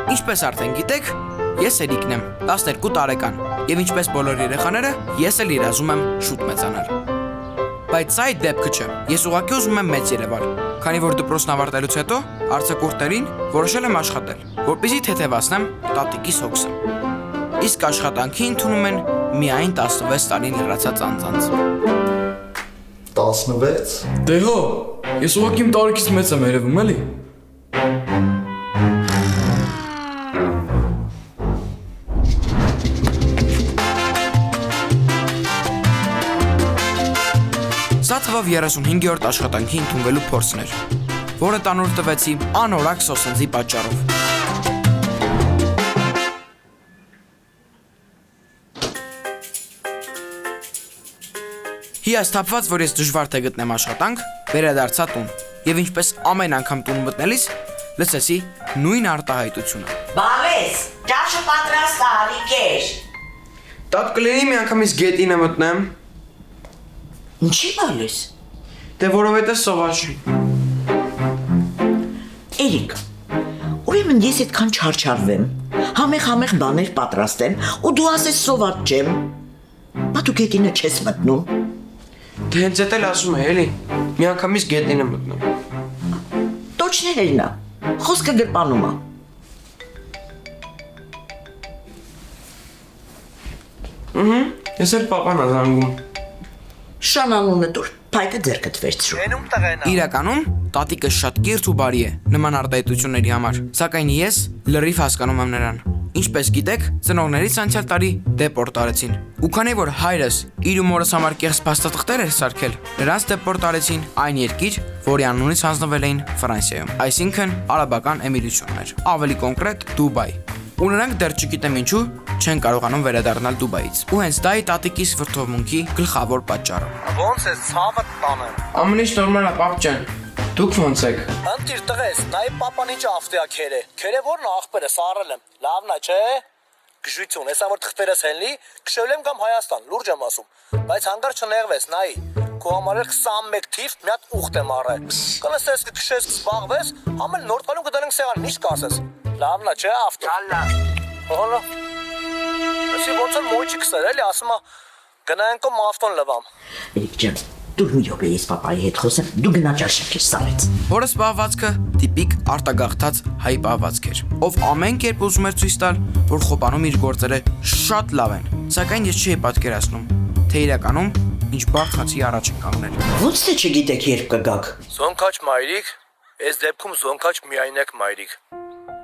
Ինչպես արդեն գիտեք, ես Էրիկն եմ, 12 տարեկան, եւ ինչպես բոլոր երեխաները, ես էլ երազում եմ շուտ մեծանալ։ Բայց սա այդ դեպքը չէ։ Ես ուղղակի ուզում եմ մեծ երևալ, քանի որ դպրոցն ավարտելուց հետո արձակուրդերին որոշել եմ աշխատել, որպեսզի թեթևացնեմ տատիկիս հոգսը։ Իսկ աշխատանքի ընդունում են միայն 16 տարին լրացած անձանց։ 16։ Դե հո, ես ուղղակի իմ տարիքից մեծ եմ երևում, էլի։ Սա թվով 35-րդ աշխատանքի ընդունվելու փորձն էր, որը տանուլ տվեցի անորակ սոսենձի պատճառով։ Հիասթափված, որ ես դժվար թե գտնեմ աշխատանք, վերադարձա տուն, եւ ինչպես ամեն անգամ տուն մտնելիս, լսեցի նույն արտահայտությունը։ Բալես, ճաշը պատրաստ է, Արիկեր։ Տատ կլինի մի անգամից գետինը մտնեմ։ Ինչի բալես։ Դե որովհետեւ սոված չի։ Էրիկ, ուրեմն ես այդքան չարչարվեմ, համեղ բաներ պատրաստեմ, ու դու ասես սոված չեմ։ Բա դու գետինը չես մտնում։ Դե հենց էդ էլ ասում է, էլի, մի անգամից գետինը մտնեմ։ Տոչն էլնա, խոսքը գրպանում է։ Ես էլ պապան ազանգում։ Շանանունը դուր, փայտը ձերքդ վերցրու։ Իրականում տատիկը շատ կիրթ ու բարի է նման արտահայտությունների համար, սակայն ես լրիվ հասկանում եմ նրան։ Ինչպես գիտեք, ծնողներից անցյալ տարի դեպորտ արեցին։ Ու քանի որ հայրս իր ու մորս համար կեղծ փաստաթղթեր էր սարքել, նրանց դեպորտ արեցին այն երկիր, որի անունից հանձնվել էին Ֆրանսիայում, այսինքն Արաբական Էմիրություններ, ավելի կոնկրետ Դուբայ։ Ու նրանք դեռ չգիտեմ ինչու չեն կարողանում վերադառնալ Դուբայից։ Ու հենց դա է տատիկիս վրդովմունքի գլխավոր պատճառը։ Ոնց է ցավը տանը։ Ամեն ինչ նորմալ է, պապ ջան։ Դուք ոնց եք։ Ընտիր տղես, նայ պապան ինչ ավտիա քերը։ Քերը որն աղբերը սարել եմ։ Լավն է, չէ։ Գժություն, հեսա որ թղթերս հենլի, քշել եմ կամ Հայաստան, լուրջ եմ ասում։ Բայց հանգար չնեղվես, նայ։ Քո համար 21 թիվ մի հատ ուխտ եմ առել։ Կլսես կքշես զբաղվես, ամեն նոր տալու կդնենք սեղան, ինչ կասես։ Լավն է, չէ, ավտո։ Ալլա։ Հոլո։ Εσύ ոնց որ մոյչի քսեր էլի, ասում է գնանք ու ավտոն լվամ։ Էրիկ ջան, դու մի րոպե ես պապայի հետ խոսեմ, դու գնա ճաշակես սարեց։ Հորս պահվածքը տիպիկ արտագաղթած հայ պահվածք էր, ով ամեն կերպ ուզում էր ցույց տալ, որ Խոպանում իր գործերը շատ լավ են, սակայն ես չէի պատկերացնում, թե իրականում ինչ բարդացի առաջ են կանգնել։ Ոնց թե չգիտեք երբ կգաք։ Զոնքաչ մայրիկ, այս դեպքում զոնքաչ միայնակ մայրիկ։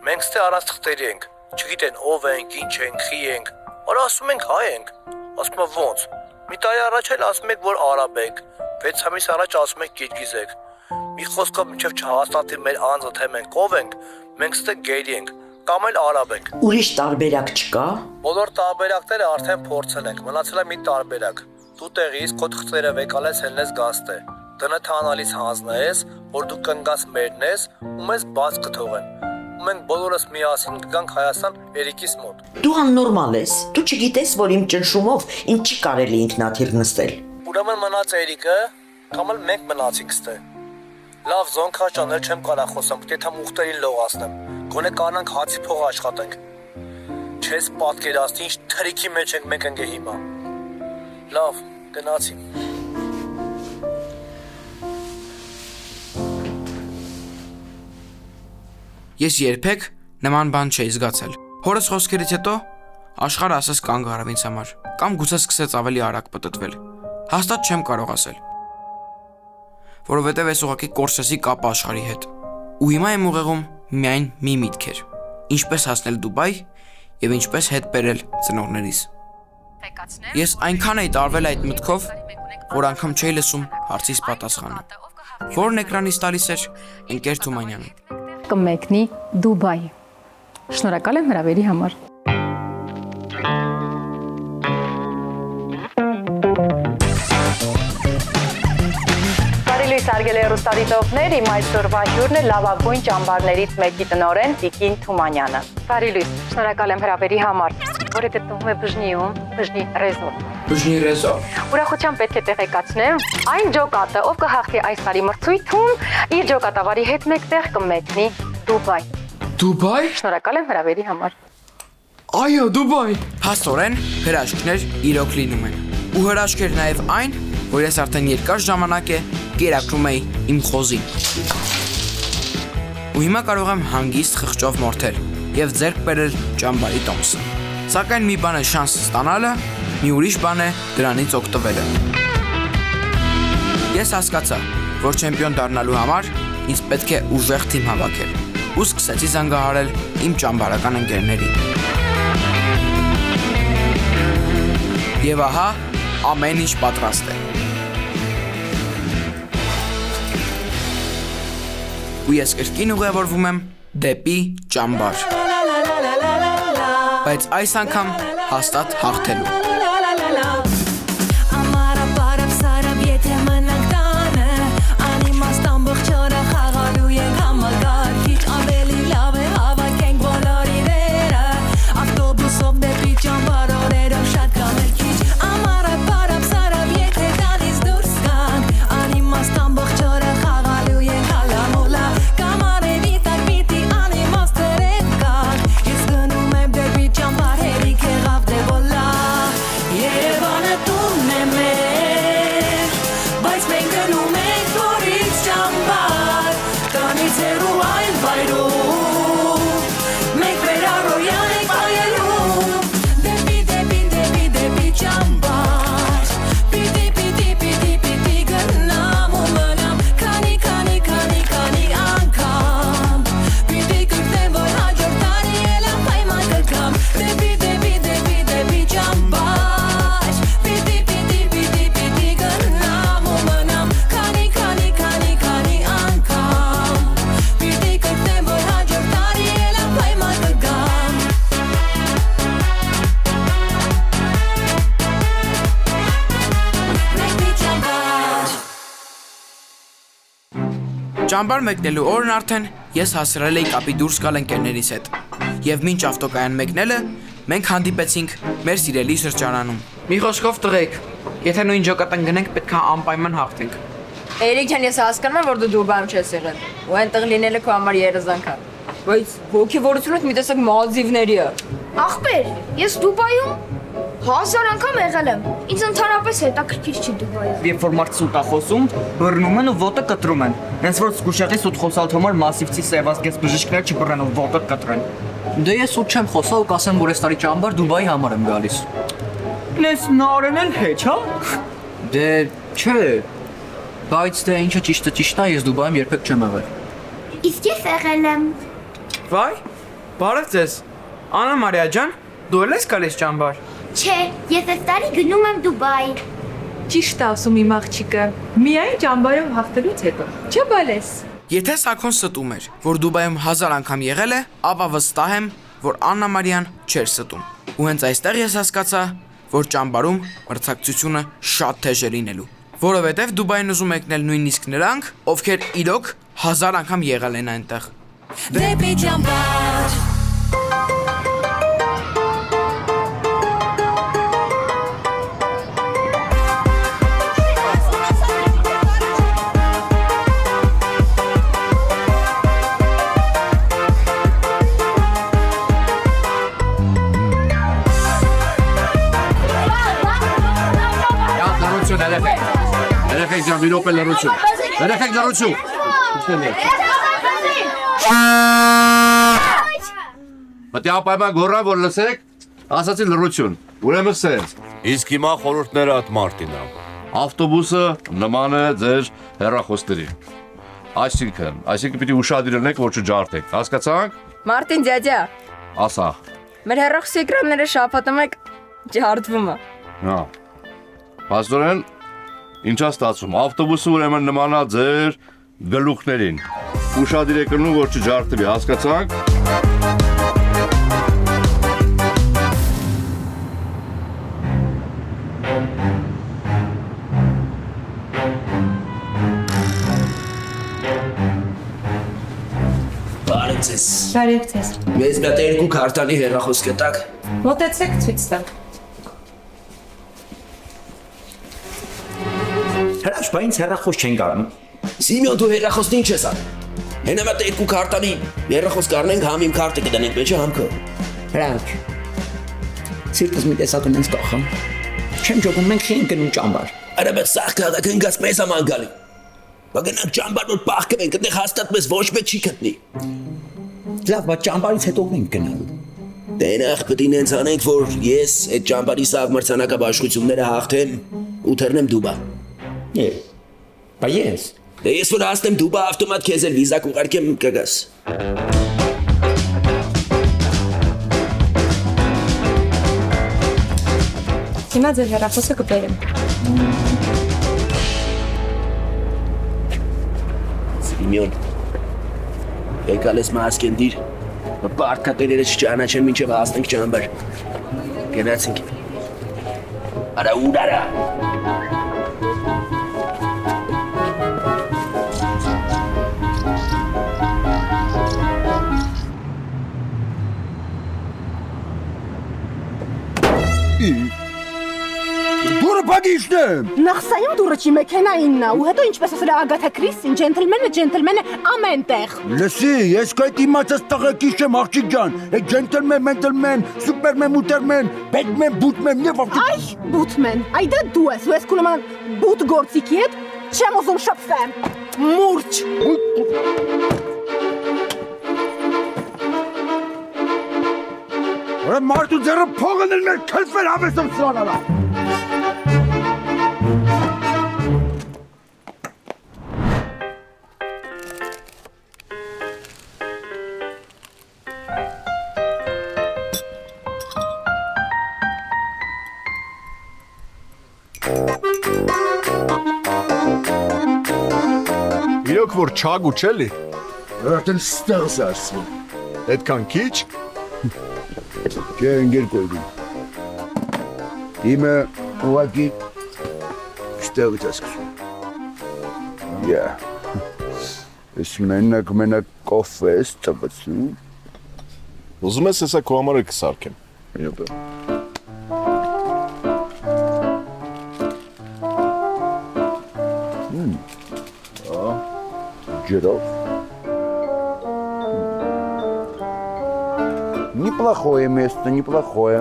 Մենք ստե առանց թղթերի ենք, չգիտեն ով ենք, ինչ ենք, խի ենք, որ ասում ենք հայ ենք, ասում եմ ոնց։ Մի տարի առաջ էլ ասում եք, որ արաբ եք, 6 ամիս առաջ ասում եք կիրգիզ եք։ Մի խոսքով մինչև չհաստատի մեր անձը թե մենք ով ենք, մենք ստե գեյի ենք, կամ էլ արաբ ենք։ Ուրիշ տարբերակ չկա։ Բոլոր տարբերակները արդեն փորձել ենք, մնացել է մի տարբերակ։ Դու տեղից քո թղթերը վեկալես հենլես գաստե։ Տնը թանալից հանձնես, որ դու կնգաս մերն ես ու մեզ բաց կթողեն։ Ու մենք բոլորս միասին կգանք Հայաստան Էրիկիս մոտ։ Դու աննորմալ ես։ Դու չգիտես, որ իմ ճնշումով ինձ չի կարելի ինքնաթիռ նստել։ Ուրեմն մնաց Էրիկը, կամ էլ մենք մնացինք ստե։ Լավ, զոնքա ճանել չեմ կարա խոսամ, պետք է թամ ուխտերին լողացնեմ։ Գոնե կանանք հացի փող աշխատենք։ Չես պատկերացնի ինչ թրիքի մեջ ենք մենք ընկե հիմա։ Լավ, գնացի։ Ես երբեք նման բան չէի զգացել։ Հորս խոսքերից հետո աշխարհը ասես կանգ առավ ինձ համար, կամ գուցե սկսեց ավելի արագ պտտվել։ Հաստատ չեմ կարող ասել։ Որովհետև ես ուղղակի կորսեցի կապը աշխարհի հետ։ Ու հիմա եմ ուղեղում միայն մի միտք էր. ինչպես հասնել Դուբայ եւ ինչպես հետ բերել ծնողներիս։ Ես այնքան էի տարվել այդ մտքով, որ անգամ չէի լսում հարցիս պատասխանը։ Որն էկրանից տալիս էր ընկեր Թումանյանը։ Կմեկնի Դուբայ։ Շնորհակալ եմ հրավերի համար։ Լույս արգել հեռուստադիտողներ, իմ այսօրվա հյուրն է լավագույն ճամբարներից մեկի տնօրեն Տիկին Թումանյանը։ Բարի լույս, շնորհակալ եմ հրավերի համար, որը գտնվում է Բժնիում, Բժնի Ռեզոն։ Բժնի Ռեզո։ Ուրախությամբ պետք է տեղեկացնեմ, այն ջոկատը, ով կհաղթի այս տարի մրցույթում, իր ջոկատավարի հետ մեկտեղ կմեկնի Դուբայ։ Դուբայ։ Շնորհակալ եմ հրավերի համար։ Այո, Դուբայ։ Փաստորեն հրաշքներ իրոք լինում են։ Ու հրաշքեր նաև այն, որ ես արդեն երկար ժամանակ է կերակրում էի իմ խոզին։ Ու հիմա կարող եմ հանգիստ խղճով մորթել եւ ձեռք բերել ճամբարի տոմսը։ Սակայն մի բան է շանս ստանալը, մի ուրիշ բան է դրանից օգտվելը։ Ես հասկացա, որ չեմպիոն դառնալու համար ինձ պետք է ուժեղ թիմ հավաքել ու սկսեցի զանգահարել իմ ճամբարական ընկերներին։ Եվ ահա ամեն ինչ պատրաստ է։ Ու ես կրկին ուղևորվում եմ դեպի ճամբար։ Բայց այս անգամ հաստատ հաղթելու։ Ճամբար մեկնելու օրն արդեն ես հասրել էի կապի դուրս գալ ընկերներիս հետ։ Եվ մինչ ավտոկայան մեկնելը մենք հանդիպեցինք մեր սիրելի սրճարանում։ Մի խոսքով տղեկ, եթե նույն ջոկատան գնենք, պետք է անպայման հաղթենք։ Էրիկ ջան, ես հասկանում եմ, որ դու Դուբայում չես եղել։ Ու այնտեղ լինելը քո համար երազանք է։ Բայց ոգևորությունդ մի տեսակ մազիվների է։ Ախպեր, ես Դուբայում 1000 անգամ եղել եմ։ Ինձ ընդհանրապես հետաքրքիր չի Դուբայը։ Երբ որ մարդ սուտ է խոսում, բռնում են ու ոտը կտրում են։ Հենց որ զգուշակի սուտ խոսալ համար մասիվցի սևազգես բժիշկներ չբռնեն ու ոտը կտրեն։ Դե ես սուտ չեմ խոսա ու կասեմ, որ այս տարի ճամբար Դուբայի համար եմ գալիս։ Նես նարեն էլ հեչ, հա։ Դե չէ։ Բայց դե ինչը ճիշտը ճիշտ է, ես Դուբայում երբեք չեմ եղել։ Իսկ ես եղել եմ։ Վայ, բարև ձեզ։ Անա Մարիա ջան, դու ել ես գալիս ճամբար։ Չէ, ես այս տարի գնում եմ Դուբայ։ Ճիշտ է ասում իմ աղջիկը։ Միայն ճամբարում հաղթելուց հետո։ Չէ՞ բալես։ Եթե Սաքոն ստում էր, որ Դուբայում 1000 անգամ եղել է, ապա վստահ եմ, որ Աննա Մարիան չէր ստում։ Ու հենց այստեղ ես հասկացա, որ ճամբարում մրցակցությունը շատ թեժ է լինելու, որովհետև Դուբային ուզում եկնել նույնիսկ նրանք, ովքեր իրոք 1000 անգամ եղել են այնտեղ։ Դեպի ճամբար Երեխեք ջան, մի րոպե լռություն։ Երեխեք լռություն։ Պետք է ապայման գոռա, որ լսեք, ասացի լռություն։ Ուրեմն սենց։ Իսկ հիմա խորհուրդները at Մարտինա։ Ավտոբուսը նման է ձեր հեռախոսների։ Այսինքն պիտի ուշադիր լինեք, որ չջարդեք։ Հասկացանք։ Մարտին դյադյա։ Ասա։ Մեր հեռախոսի էկրանները շաբաթը մեկ ջարդվում է։ Հա։ Պաստորեն, ինչա ստացվում, ավտոբուսը ուրեմն նմանա ձեր գլուխներին։ Ուշադիր եք լինում, որ չջարդվի, հասկացանք։ Բարև ձեզ։ Բարև ձեզ։ Մեզ դա երկու քարտանի հեռախոս կտակ։ Մոտեցեք ցույց տա։ Հրաշ, բայց հեռախոս չեն գարնում։ Սիմեոն, դու հեռախոսն ինչ ես անում։ Հենա մատ երկու քարտանի երախոս կառնենք համ իմ քարտը կդնենք մեջը համ քո։ Հրանք։ Սիրտս մի տեսակ ունես կախամ։ Չեմ ճոգում մենք խին գնում ճամբար։ Արա բայց սա քաղաքը ինքս մեզ աման գալի։ Բագնակ ճամբար որ պահկվենք, այդտեղ հաստատ մեզ ոչ մեկ չի գտնի։ Լավ, բայց ճամբարից հետո մենք գնալու։ Դե նախ պետք է նենց անենք, որ ես այդ ճամբարի սաղ մրցանակաբաշխությունները հաղթեմ ու թռնեմ Դուբա։ Բա ես։ Դե ես որ հասնեմ Դուբա ավտոմատ քեզ էլ վիզա կուղարկեմ կգաս։ Հիմա ձեր հեռախոսը կբերեմ։ Սիմեոն։ Եկալ ես մասկենդիր։ Պարտքատերերը չճանաչեն մինչև հասնենք ճամբար։ Գնացինք։ Արա ուր արա։ Դուրը բագիշնեմ։ Նախսայում դուրը չի մեքենայինն է, ու հետո ինչպես ասել է Ագաթա Քրիստին, ջենթլմենը ամենտեղ։ Լսի, ես կայտ իմացած տղեկից չեմ աղջիկ ջան։ Այդ ջենթլմեն, մենթլմեն, սուպերմեն, մուտերմեն, բետմեն, բուտմեն, եւ աղջիկ։ Այ, բուտմեն, այ դա դու ես, ու ես կունոման բուտ գործիքի հետ չեմ ուզում շփվեմ։ Մուրջ։ Որը մարդու ձեռը փողն էլ մեր քլֆեր հավեսում սրանալա։ Իրոք որ չագ ու չելի։ Արդեն ստեղս ասվում։ Այդքան քիչ։ Չէ, ընկեր կոյդում։ Իմը ուղակի ստեղից ասկսում։ Ես մենակ կոֆե ես ծպացնում։ Ուզում ես հեսա քո համարը կսարքեմ։ Յոպե։ Ջրով։ Неплохое место, неплохое.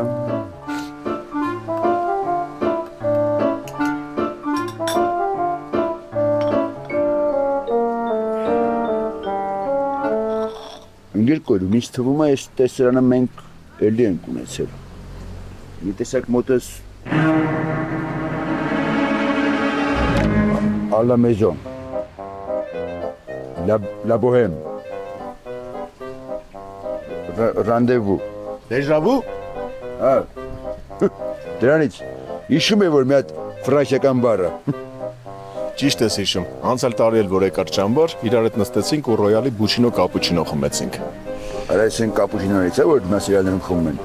Ընկերկորում ինձ թվում է այս տեսարանը մենք էլի ենք ունեցել։ Մի տեսակ մոտս à la maison. La bohème. Rendez-vous. Déjà vu? Դրանից հիշում եմ որ մի հատ ֆրանսիական բառը։ Ճիշտ ես հիշում։ Անցյալ տարի էլ որ եկար ճամբար, իրար հետ նստեցինք ու ռոյալի բուչինո կապուչինո խմեցինք։ Արա այսեն կապուչինոից է որ մասիրալներում խմում են։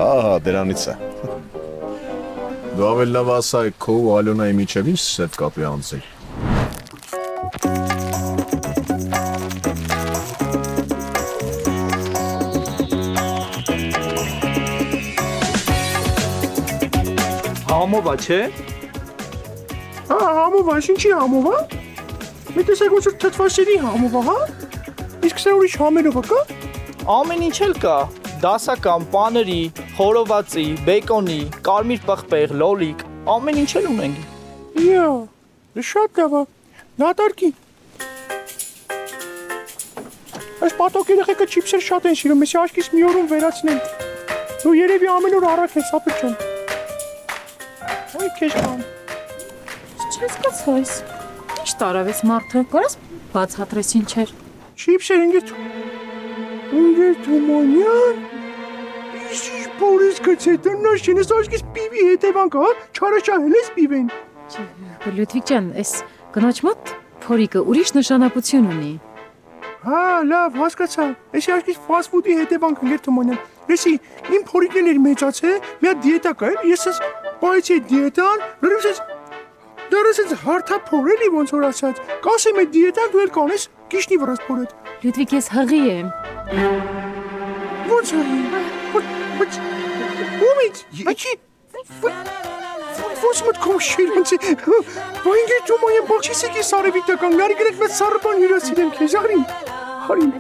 Ահա, դրանից է։ Դու ավելի լավ ասա քո ու Ալյոնայի միջև ինչ սեփ կապի անցել։ Համովա, չէ։ Համովա, ինչի համովա։ Մի տեսակ ոնց որ թթվասերի համովա, հա։ Իսկ սա ուրիշ համերով կա։ Ամեն ինչ էլ կա։ Դասական, պաների, խորովածի, բեկոնի, կարմիր պղպեղ, լոլիկ, ամեն ինչ էլ ունենք։ Շատ լավ է։ Նատարկի։ Այս պատոկ երեխեքը չիպսեր շատ են սիրում, ես աչքիս մի օրում վերացնեմ։ Դու երևի ամեն օր առաք ես, ապետ ջան։ Այ քեզ բան։ Չես կացայս։ Ինչ տարավ ես մարդը, կարաս բացատրես ինչեր։ Չիպսեր ընգեր Թումանյան։ Ինչ բորիս գցե տնաշ չեն, ես աչքիս պիվի հետևանք, հա, չարաշահել ես պիվեն։ Լյուդվիգ ջան, այս կնոջ մոտ փորիկը ուրիշ նշանակություն ունի։ Հա, լավ, հասկացա։ Ես աչքիս ֆաստ ֆուդի հետևանք ընկեր Թումանյան։ Լսի, իմ փորիկն էր մեծացել, մի հատ դիետա կա, ես ես պայեցի դիետան, դեռ ես հարթափոր էլի ոնց որ ասած։ Կասեմ այդ դիետան դու էլ կանես գիշնի վրաս փորդ։ Լյուդվիգ, ես հղի եմ։ Ոնց հղի։ Ումից, ինչի։ Ո՞նց մտքում շիրանցի։ Բայց դու մոյ բախշիսի կի սարևիտական լարի գրեք մեծ սարբան հյուրասիրեմ քեզ արին։ Արին։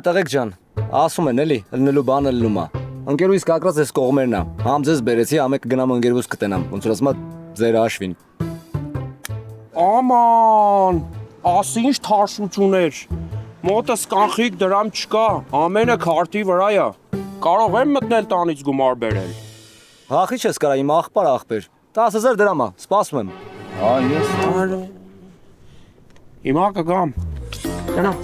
Տղեկ ջան, ասում են էլի, լնելու բանը լնում է։ Ընկերուհիս կակրած էս կողմերն է։ Համ ձեզ բերեցի, համ եք գնամ ընկերուհուս կտենամ։ Ոնց որ ասում է ձեր աշվին։ Աման, ասի ինչ թարշություններ։ Մոտս կանխիկ դրամ չկա, ամենը քարտի վրա է։ Կարող եմ մտնել տանից գումար բերել։ Հախի չես կարա իմ աղբեր։ 10,000 դրամ է, սպասում եմ։ Ես հիմա կգամ։ Գնաց։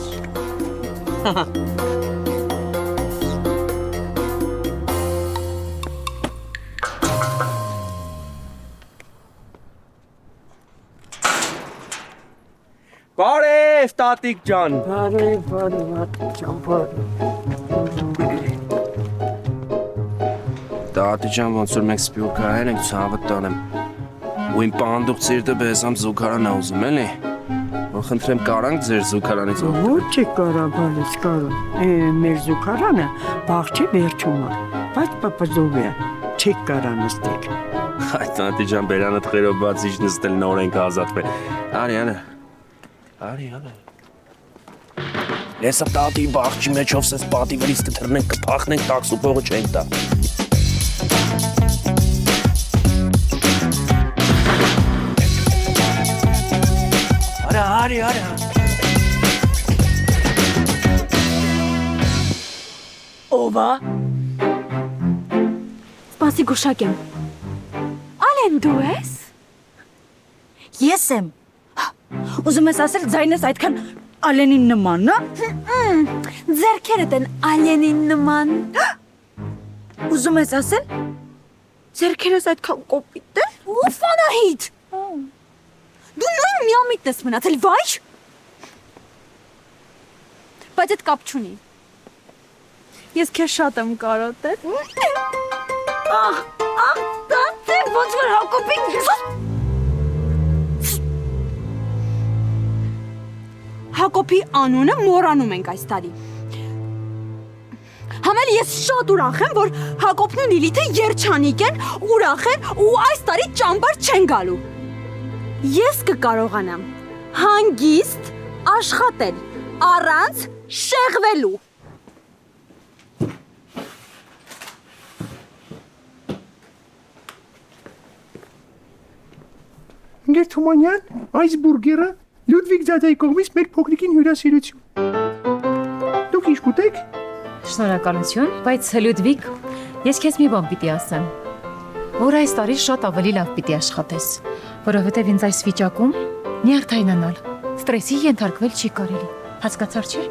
Բարև, տատիկ ջան։ Բարև, ջան, Տատի ջան, ոնց որ մենք սպյուրքահայր ենք ցավը տանեմ։ Ու իմ պանդուկ ծիրտը բեսամ զուգարան ուզում էլի։ Որ խնդրեմ կարանք ձեր զուգարանից Ոչ կարա, բալես կարա։ Մեր զուգարանը բաղջի վերջում է, բայց պապազով է, չեք կարա նստել։ Այ տատի ջան, բերանը տղերով բաց իջ նստել նոր ենք ազատվել։ Արի։ Եսա տատի բաղջի մեջով սես պատի վրից կթռնենք, կփախնենք, տաքսու փողը չենք տա։ Արի։ Ով է։ Սպասի գուշակեմ։ Ալեն դու ես։ Ես եմ։ Ուզում ես ասել ձայնս այդքան Ալենին նման, ձեռքերդ են Ալենին նման։ Ուզում ես ասել ձեռքերս այդքան կոպիտ է։ Ո՞վ Անահիտ։ Դու նույն միամիտն ես մնացել, վայ։ Բայց այդ կապ չունի։ Ես քեզ շատ եմ կարոտել։ Տատե, ոնց որ Հակոբին։ Հակոբի անունը մոռանում ենք այս տարի։ Համել ես շատ ուրախ եմ, որ Հակոբն ու Լիլիթը երջանիկ են, ուրախ են ու այս տարի ճամբար չեն գալու։ Ես կկարողանամ հանգիստ աշխատել առանց շեղվելու։ Ընկեր Թումանյան, այս բուրգերը Լյուդվիգ Ձադայի կողմից մեր փոքրիկին հյուրասիրություն։ Դուք ինչ կուտեք։ Շնորհակալություն, բայց Լյուդվիգ, ես քեզ մի բան պիտի ասեմ, որ այս տարի շատ ավելի լավ պիտի աշխատես, որովհետև ինձ այս վիճակում նյարդայնանալ, ստրեսի ենթարկվել չի կարելի, հասկացար չէ։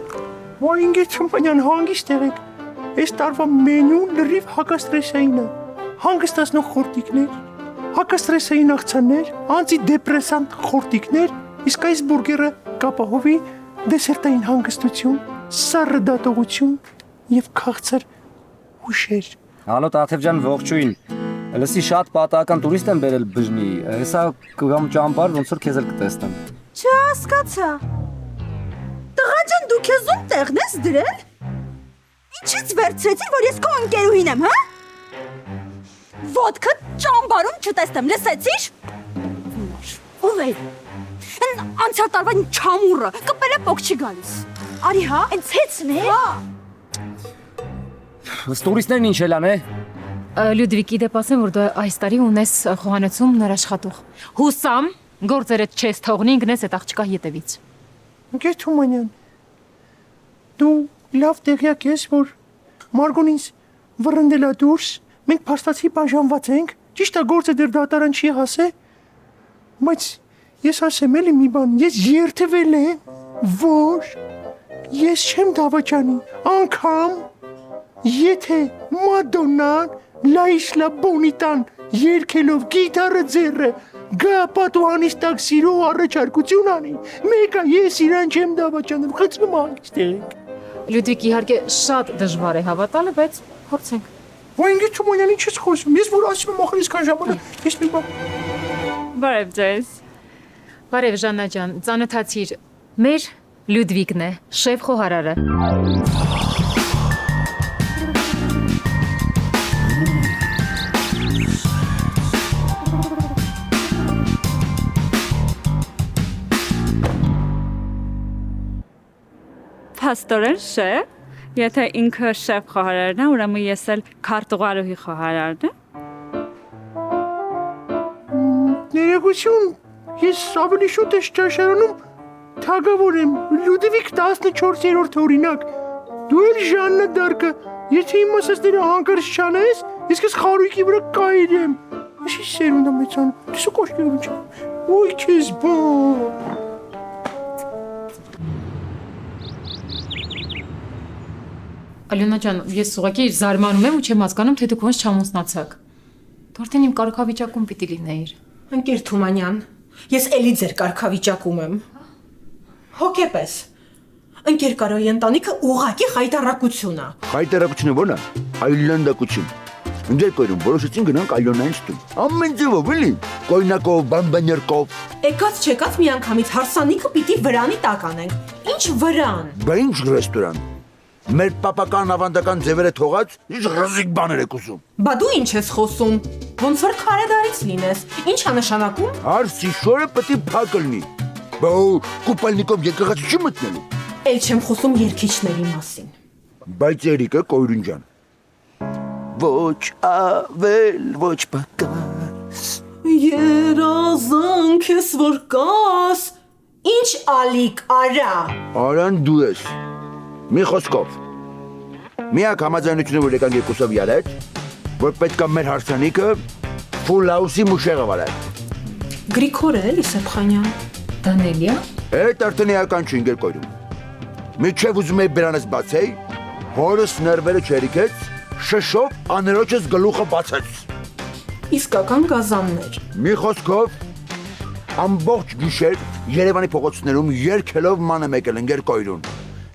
Ոայ ինգեր Թումանյան, հանգիստ եղեք։ Այս տարվա մենյուն լրիվ հակաստրեսային է։ Հանգստացնող խորտիկներ, հակաստրեսային աղցաններ, անտիդեպրեսանտ խորտիկներ, իսկ այս բուրգերը կապահովի դեսերտային հանգստություն, սառը դատողություն եւ քաղցր հուշեր։ Հալո Տաթև ջան, ողջույն։ Լսի շատ պատահական տուրիստ եմ բերել բժնի։ Հեսա կգամ ճամբար, ոնց որ քեզ էլ կտեսնեմ։ Չհասկացա։ Տղա ջան, դու քեզ ում տեղն ես դրել։ Ինչից վերցրեցի, որ ես քո ընկերուհին եմ, հա։ Ոդկը ճամբարում չտեսնեմ, լսեցի՞ր։ Ով է։ Անցյալ տարվա չամուրը, կպել է փոք չի գալիս։ Արի հա, այնց հեծն է։ Տուրիստներն ինչ էլան է։ Լյուդվիգի դեպ ասեմ, որ դու այս տարի ունես խոհանոցում ներաշխատող։ Հուսամ, գործերդ չես թողնի ինգնես այդ աղջկա ետևից։ Ընկեր Թումանյան, դու լավ տեղյակ ես, որ Մարգոն ինձ վռնդել է դուրս, մենք փաստացի բաժանված ենք, ճիշտ է գործը դեռ դատարան չի հասել, բայց ես ասեմ էլի մի բան, ես երթվել եմ, որ ես չեմ դավաճանի, անգամ եթե Մադոննան La Isla Bonita-ն երգելով գիտարը ձեռը գա պատուհանից տակ սիրո առաջարկություն անի, մեկը ես իրան չեմ դավաճանում, խցնում անգստեք։ Լյուդվիգ, իհարկե շատ դժվար է հավատալը, բայց փորձենք։ Ոայ ինգի Թումանյանի չես խոսում, ես որ ասում եմ ախր իսկան ժամանակ, ես մի բան Բարև ձեզ։ Բարև Ժաննա ջան, ծանոթացիր։ Մեր Լյուդվիգն է, շեֆ խոհարարը։ Փաստորեն շեֆ, եթե ինքը շեֆ խոհարարն է, ուրեմն ես էլ քարտուղարուհի խոհարարն եմ։ Ներողություն, ես ավելի շուտ ես ճաշարանում թագավոր եմ, Լյուդվիգ 14-րդ օրինակ։ Դու էլ Ժաննա Դարկը, եթե իմ ասածները հանկարծ չանես, ես քեզ խարույկի վրա կայրեմ։ Ինչի սերունդ եմ մեծանում, դեսու կոշկերում չեմ։ Ոյ քեզ բան։ Ալյոնա ջան, ես ուղղակի զարմանում եմ ու չեմ հասկանում, թե դուք ոնց չամուսնացաք։ Դու արդեն իմ կարգավիճակում պիտի լինեիր։ Ընկեր Թումանյան, ես էլի ձեր կարգավիճակում եմ։ Հոգեպես։ Ընկեր Կարոյի ընտանիքը ուղղակի խայտարակություն է։ Խայտարակությունը ո՞րն է։ Այլանդակություն։ Ընկեր կորում որոշեցին գնանք Ալյոնային ստուն։ Ամեն ձևով էլի։ Կոյնակով, բամբաներկով։ Եկած չեկած մի անգամից հարսանիքը պիտի վրանի տակ անենք։ Ինչ վրան։ Բա ինչ ռեստորան։ Մեր պապական ավանդական ձևերը թողած ինչ ռզիկ բաներ եք ուզում։ Բա դու ինչ ես խոսում։ Ոնց որ քարեդարից լինես։ Ինչ է նշանակում։ Արսի շորը պետք է փակ լինի։ Բա կուպալնիկով եկեղեցի չի մտնելու։ Էլ չեմ խոսում երկիչների մասին։ Բայց Երիկը Կոյրուն ջան։ Ոչ ավել, ոչ պակաս։ Երազանք ես որ կաս։ Ինչ ալիք արա։ Արան դու ես։ Մի խոսքով։ Միակ համաձայնությունը որ եկան երկուսով յարեց, որ պետքա մեր հարսանիքը ֆուլ հաուսի մուշեղը վարել։ Գրիգորը էլի Սեփխանյան։ Դանելիա։ Այդ արդեն էական չի ինգեր կոյրում։ Միջև ուզում էի բերանս բացեի, հորս նրվերը չերիքեց, շշով աներոջս գլուխը բացեց։ Իսկական գազաններ։ Մի խոսքով ամբողջ գիշեր Երևանի փողոցներում երգելով ման եմ եկել ինգեր կոյրուն։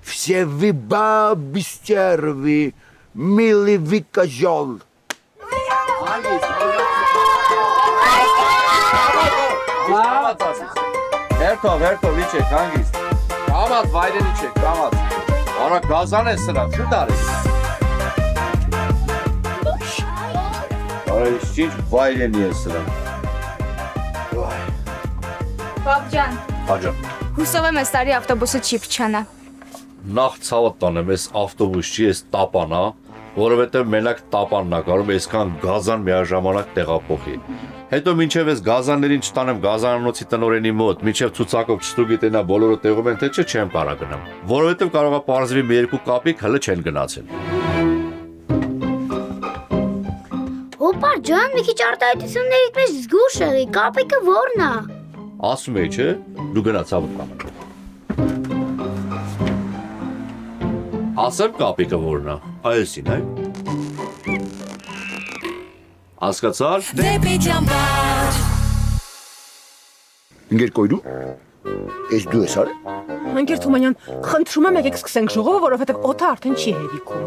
Все вы бабы стерви, милый вы козел. Հերթով իջեք, հանգիստ։ Կամած վայրեն իջեք, կամած։ Արա գազան է սրա, շու դարես։ Արա ինչ վայրենի է սրա։ Բաբջան։ Հաջան։ Հուսով եմ այս տարի ավտոբուսը չի փչանա։ Նախ ցավը տանեմ, այս ավտոբուս չի, այս տապան է, որովհետև մենակ տապանն է կարող այսքան գազան միաժամանակ տեղափոխի։ Հետո մինչև այս գազաններին չտանեմ գազանանոցի տնօրենի մոտ, մինչև ցուցակով չստուգիտենա բոլորը տեղում են, թե չէ չեմ կարող գնամ։ Որովհետև կարող է պարզվի մի երկու կապիկ հələ չեն գնացել։ Օպա ջան, մի քիչ արտահայտություններից մեջ զգուշ եղի, կապիկը ո՞րն է։ Ասում էի, չէ, դու գնացավ կամ։ Ասեմ կապիկը ո՞րն է։ Այսին, այ։ Հասկացար։ Դեպի ճամբար։ Ինգեր կոյրում, ես դու ես արե։ Ընկեր Թումանյան, խնդրում եմ եկեք սկսենք ժողովը, որովհետև օդը արդեն չի հերիքում։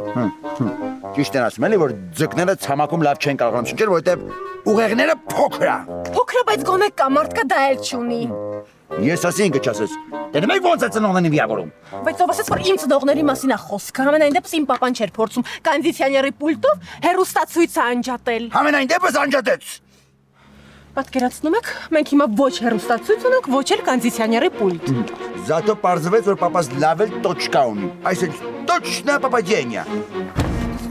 Ճիշտ են ասում էլի, որ ձկները ցամաքում լավ չեն կարողանում շնչել, որովհետև ուղեղները փոքր է։ Փոքր է, բայց գոնե կա, մարդկա դա էլ չունի։ Ես ասի ինքը չասես։ Դե մեկ ոնց է ծնողներին վիավորում։ Բայց ով ասես, որ իմ ծնողների մասին է խոսքը, համենայն դեպս իմ պապան չէր փորձում կոնդիցիոների պուլտով հեռուստացույցը անջատել։ Համենայն դեպս անջատեց։ Պատկերացնում եք, մենք հիմա ոչ հեռուստացույց ունենք, ոչ էլ կոնդիցիոների պուլտ։ Զատո պարզվեց, որ պապաս լավ էլ տոչկա ունի։ Այսինքն տոչնա պապաջենյա։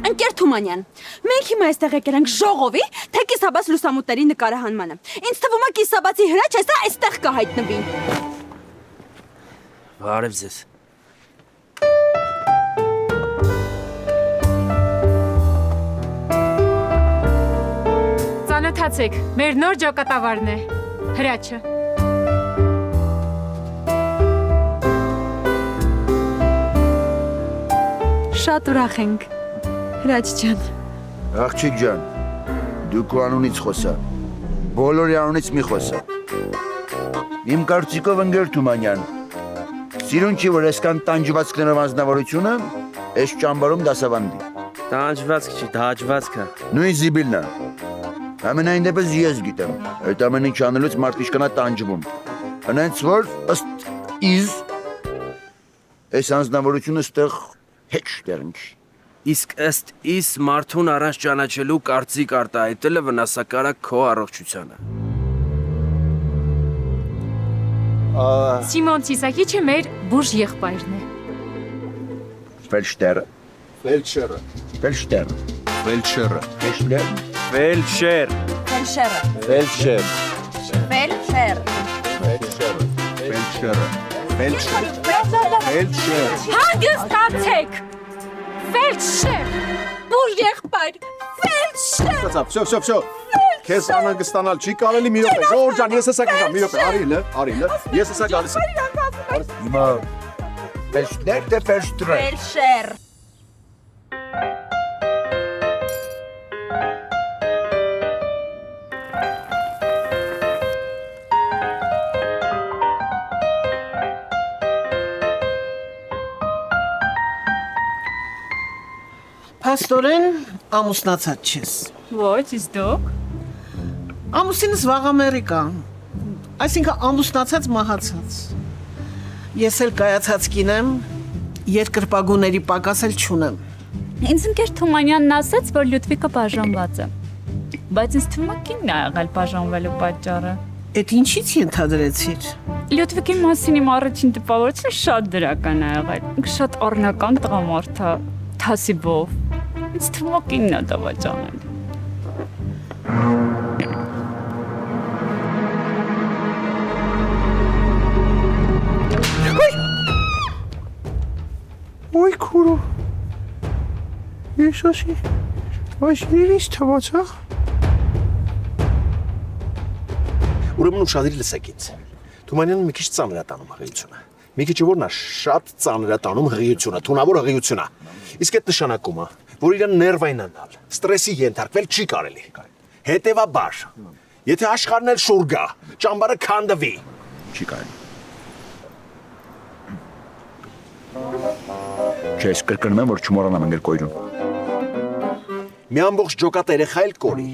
Ընկեր Թումանյան, մենք հիմա այստեղ եկել ենք ժողովի, թե կիսաբաց լուսամուտների նկարահանմանը։ Ինձ թվում է կիսաբացի հրաչ հեսա այստեղ կհայտնվի։ Բարև ձեզ։ Ծանոթացեք, մեր նոր ջոկատավարն է, Հրաչը։ Շատ ուրախ ենք, Հրաչ ջան։ Աղջիկ ջան, դու քո անունից խոսա, բոլորի անունից մի խոսա։ Իմ կարծիքով ընկեր Թումանյան, սիրուն չի, որ այսքան տանջվածքներով անձնավորությունը այս ճամբարում դասավանդի։ Տանջվածք չի, դաջվածք է։ Նույն զիբիլն է։ Ամենայն դեպս ես գիտեմ։ Այդ ամեն ինչ անելուց մարդիկ կնա տանջվում։ Հենց որ ըստ իզ այս անձնավորությունը ստեղ հեչ դեռնչ։ Իսկ ըստ իս մարդուն առանց ճանաչելու կարծիք արտահայտելը վնասակար է քո առողջությանը։ Սիմոն Ցիսակիչը մեր բուրժ եղբայրն է։ Ֆելշտերը։ Ֆելչերը։ Ֆելշտերը։ Ֆելչերը։ Ֆելշտեր։ Ֆելշեր։ Ֆելշերը։ Ֆելչեր։ Ֆելշեր։ Ֆելչերը։ Ֆելչեր։ Ֆելչեր։ Հանգստացեք։ Ֆելշեր։ Բուրժ եղբայր։ Ֆելշեր։ Всё. Քեզ անհանգստանալ չի կարելի մի րոպե։ Ժորժ ջան, ես հեսա կգամ մի րոպե։ Արիլը։ Ես հեսա գալիս եմ։ Հիմա ֆելշտեր թե ֆելշտրեր։ Ֆելշեր։ Փաստորեն ամուսնացած չես։ Ոչ, իսկ դուք։ Ամուսինս վաղ Ամերիկա։ Այսինքն ամուսնացած մահացած։ Ես էլ կայացած կին եմ, երկրպագուների պակաս էլ չունեմ։ Ինձ ընկեր Թումանյանն ասաց, որ Լյուդվիկը բաժանված է։ Բայց ինձ թվում է կինն է եղել բաժանվելու պատճառը։ Էդ ինչից ենթադրեցիր։ Լյուդվիկի մասին իմ առաջին տպավորությունը շատ դրական է եղել։ Շատ օրինական տղամարդ է, թասիբով։ Ինձ թվում է կինն է դավաճանել։ Ոյ քուրո։ Եսոսի։ Այս իրից թվացա։ Ուրեմն ուշադրի լսեք ինձ։ Թումանյանը մի քիչ ծանր է տանում հղիությունը։ Մի քիչ որն է շատ ծանր է տանում հղիությունը, թունավոր հղիությունը։ Իսկ այդ նշանակում է, որ իրան ներվայնանալ, ստրեսի ենթարկվել չի կարելի։ Հետևաբար, եթե աշխարհն էլ շուր գա, ճամբարը քանդվի, չի կարելի։ Չես կրկնում եմ, որ չմոռանամ ընկեր կոյրուն։ Մի ամբողջ ջոկատ երեխա էլ կորի։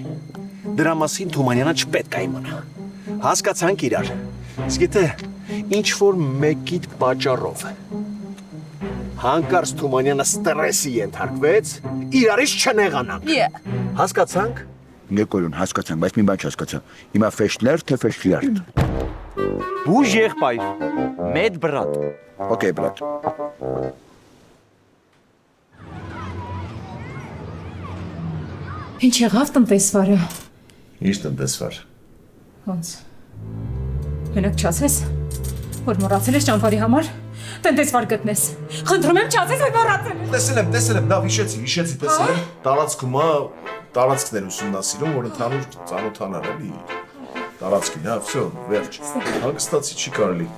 Դրա մասին Թումանյանը չպետք է իմանա։ Հասկացանք իրար։ Իսկ եթե ինչ-որ մեկիդ պատճառով հանկարծ Թումանյանը ստրեսի ենթարկվեց, իրարից չնեղանանք։ Հասկացանք։ Ընկեր կոյրուն, հասկացանք, բայց մի բան չհասկացա։ Հիմա ֆեշտլեր թե ֆեշտլիարդ։ Բուժ եղբայր։ Մեծ բրատ։ Okay, բրատ։ Ինչ եղավ տնտեսվարը։ Ինչ տնտեսվար։ Ոնց։ Մենակ չասես, որ մոռացել ես ճամփարի համար տնտեսվար գտնես։ Խնդրում եմ չասես, որ մոռացել ես։ Տեսել եմ, լավ հիշեցի, տեսել եմ։ Տարածքում է տարածքներ ուսումնասիրում, որ ընդհանուր ծանոթանալ էլի։ Տարածքին, հա, всё, վերջ։ Հանգստացի չի կարելի։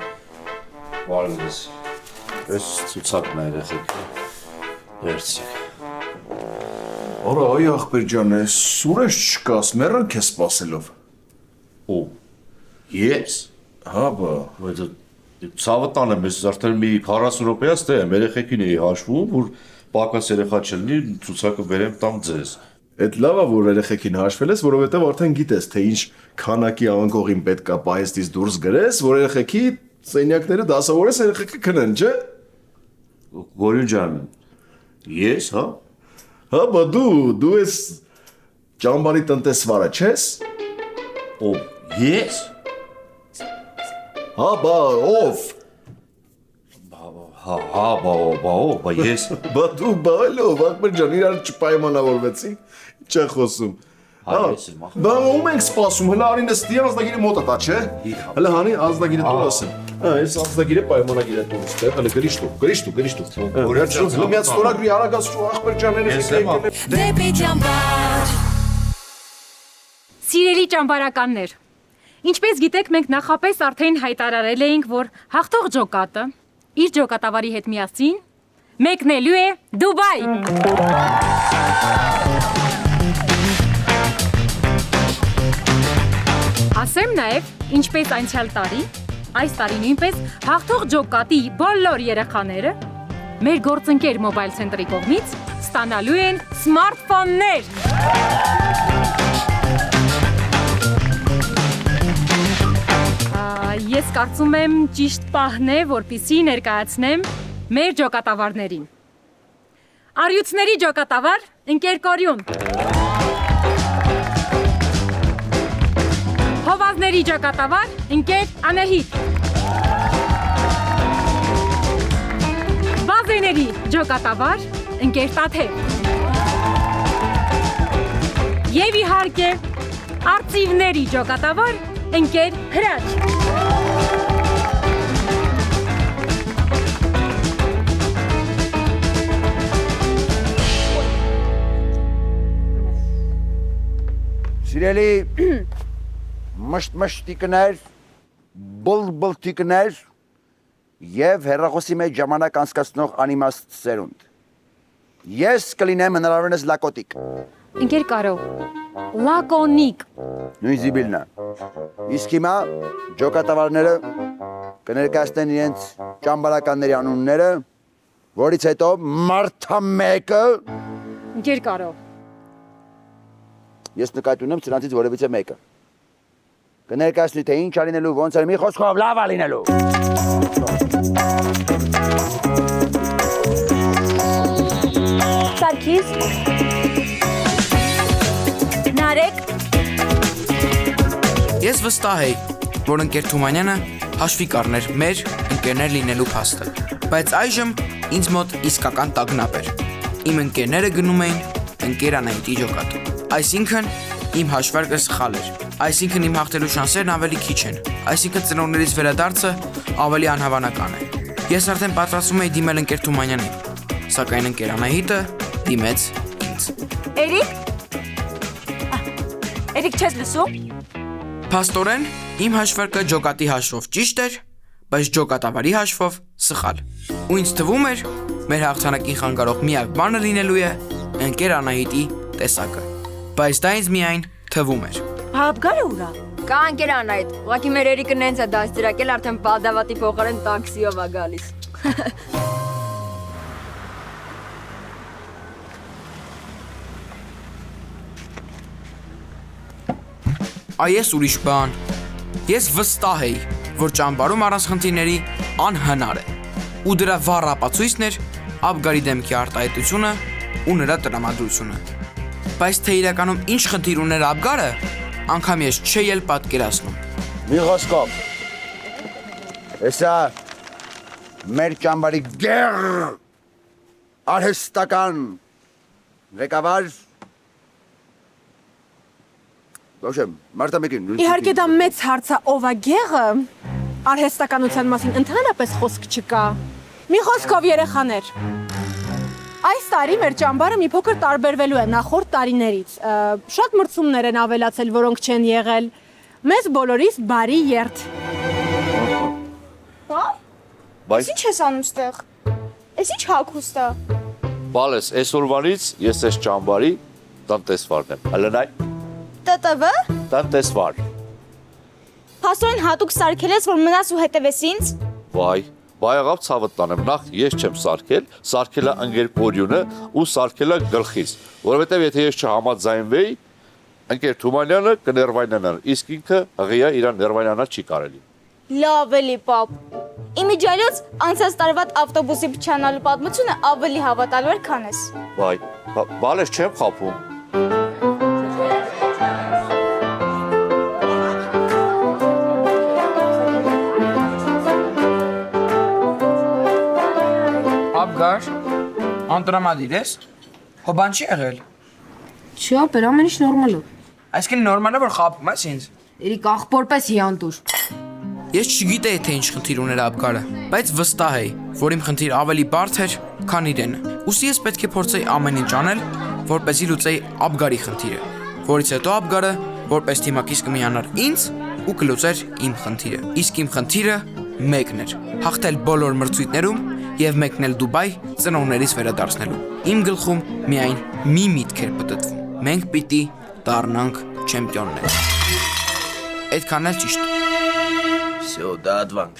Վարդես, ես ցուցակն է երեխեք, վերցեք։ Արա, այ ախպեր ջան, ես ուր ես չկաս, մեռան քեզ սպասելով։ Ու, ես։ Հա, բա։ Բայց ցավը տանեմ, ես արդեն մի 40 րոպեա ստե եմ, երեխեքին էի հաշվում, որ պակաս երեխա չլինի, ցուցակը բերեմ տամ ձեզ։ Այդ լավ է, որ երեխեքին հաշվել ես, որովհետև արդեն գիտես, թե ինչ քանակի անկողին պետք է պահեստից դուրս գրես, որ երեխեքի սենյակները դասավորես, երեխեքը քնեն, չէ։ Գորյուն ջան, ես, հա։ Հա, բա դու ես ճամբարի տնտեսվարը, չես։ Ով, ես։ Հա, բա, ով։ Բա ես։ Բա դու բալով, ախպեր ջան, իրար չպայմանավորվեցինք, չէ խոսում։ Բա ում ենք սպասում, հլա արին ստի ազնագիրը մոտը տա, չէ։ Հլա հանի ազնագիրը տուր ասեմ։ Այս ազնագիրը պայմանագիրը տուր ստե, հլա գրիշ տու։ Հլա միած ստորագրի արագացու ախպեր ջաները ֆիկրեն։ Դեպի ճամբար։ Սիրելի ճամբարականներ, ինչպես գիտեք, մենք նախապես արդեն հայտարարել էինք, որ հաղթող ջոկատը իր ջոկատավարի հետ միասին մեկնելու է Դուբայ։ Ասեմ նաև, ինչպես անցյալ տարի, այս տարի նույնպես հաղթող ջոկատի բոլոր երեխաները մեր գործընկեր մոբայլ ցենտրի կողմից ստանալու են սմարթֆոններ։ Ես կարծում եմ ճիշտ պահն է, որպեսզի ներկայացնեմ մեր ջոկատավարներին։ Առյուծների ջոկատավար ընկեր Կորյուն։ Հովազների ջոկատավար ընկեր Անահիտ։ Բազեների ջոկատավար ընկեր Տաթև։ Եվ իհարկե արծիվների ջոկատավար ընկեր Հրաչ։ Սիրելի մշտ-մշտիկներ, բլբլտիկներ եւ հերրախոսի մեջ ժամանակ անցկացնող անիմաստ սերունդ։ Ես կլինեմ հնարավորինս լակոտիկ։ Ընկեր Կարո, լակոնիկ։ Նույն զիբիլն է։ Իսկ հիմա ջոկատավարները կներկայացնեն իրենց ճամբարականների անունները, որից հետո մարդամեկը Ընկեր Կարո։ Ես նկատի ունեմ սրանցից որևիցե մեկը։ Կներկայացնի թե ինչ ալինելու, ոնց էր մի խոսքով լավ ալինելու։ Սարգիս։ Նարեկ։ Ես վստահ էի, որ ընկեր Թումանյանը հաշվի կառներ մեր ընկերներ լինելու փաստը, բայց այժմ ինձ մոտ իսկական տագնապ էր։ Իմ ընկերները գնում էին ընկեր Անահիտի ջոկատ։ Այսինքն իմ հաշվարկը սխալ էր։ Այսինքն իմ հաղթելու շանսերն ավելի քիչ են։ Այսինքն ծնողներից վերադարձը ավելի անհավանական է։ Ես արդեն պատրաստվում էի դիմել ընկեր Թումանյանին, սակայն ընկեր Անահիտը դիմեց ինձ։ Էրիկ չես լսում։ Փաստորեն իմ հաշվարկը ջոկատի հաշվով ճիշտ էր, բայց ջոկատավարի հաշվով սխալ։ Ու ինձ թվում էր, մեր հաղթանակին խանգարող միակ բանը լինելու է ընկեր Անահիտի տեսակը։ Բայց դա ինձ միայն թվում էր։ Հապգարը ուրա։ Կա ընկեր Անահիտ, ուղղակի մեր Էրիկը նենց է դաստիարակել, արդեն բադավատի փոխարեն տաքսիով է գալիս։ Այս ուրիշ բան։ Ես վստահ էի, որ ճամբարում առանց խնդիրների անհնար է։ Ու դրա վառ ապացույցն էր Աբգարի դեմքի արտահայտությունը ու նրա տրամադրությունը։ Բայց թե իրականում ինչ խնդիր ուներ Աբգարը, անգամ ես չէի էլ պատկերացնում։ Մի խոսքով։ Հեսա մեր ճամբարի գեր արհեստական ղեկավար Ոչեմ, Մարտամեկին։ Իհարկե դա մեծ հարց է, ով է գեղը։ Արհեստականության մասին ընդհանրապես խոսք չկա։ Մի խոսքով երեխաներ։ Այս տարի մեր ճամբարը մի փոքր տարբերվելու է նախորդ տարիներից։ Շատ մրցումներ են ավելացել, որոնք չեն եղել։ Մեզ բոլորիս բարի երթ։ Հա? Բայց Ինչ ես անում ստեղ։ Էս ինչ հագուստ է։ բալես այսօրվանից ես այս ճամբարի տնտեսվարն եմ։ Ալենայ ՏՏՎ։ տնտեսվար։ Փաստորեն հատուկ սարքել ես, որ մնաս ու հետևես ինձ։ Վայ, բայ աղավ ցավը տանեմ, նախ ես չեմ սարքել, սարքելա ընկեր Կորյունը ու սարքելա գլխից, որովհետև եթե ես չհամաձայնվեի, ընկեր Թումանյանը կներվայնանա, իսկ ինքը հղիա իրան ներվայնանա չի կարելի։ Լավ էլի, պապ։ Իմիջիալոց անցած տարվա ավտոբուսի փչանալու պատմությունը ավելի հավատալու էր, քան ես։ Վայ, բալես չեմ խափում։ Աբգար, անտրամադիր ես։ Հո բան չի եղել։ Չի, ապեր, ամեն ինչ նորմալ է։ Այսինքն նորմալ է, որ խափում ես ինձ։ Էրիկ աղբորպես հիանտուր։ Ես չգիտեի թե ինչ խնդիր ուներ Աբգարը, բայց վստահ էի, որ իմ խնդիր ավելի բարդ էր, քան իրենը։ Ուստի ես պետք է փորձեի ամեն ինչ անել, որպեսզի լուծեի Աբգարի խնդիրը, որից հետո Աբգարը, որպես թիմակից կմիանար ինձ ու կլուծեր իմ խնդիրը։ Իսկ իմ խնդիրը մեկն էր՝ հաղթել բոլոր մրցույթներում եւ մեկնել Դուբայ ծնողներիս վերադարձնելու։ Իմ գլխում միայն մի միտք էր պտտվում։ Մենք պիտի դառնանք չեմպիոններ։ Այդքան էլ ճիշտ։ Всё, да, Адвант.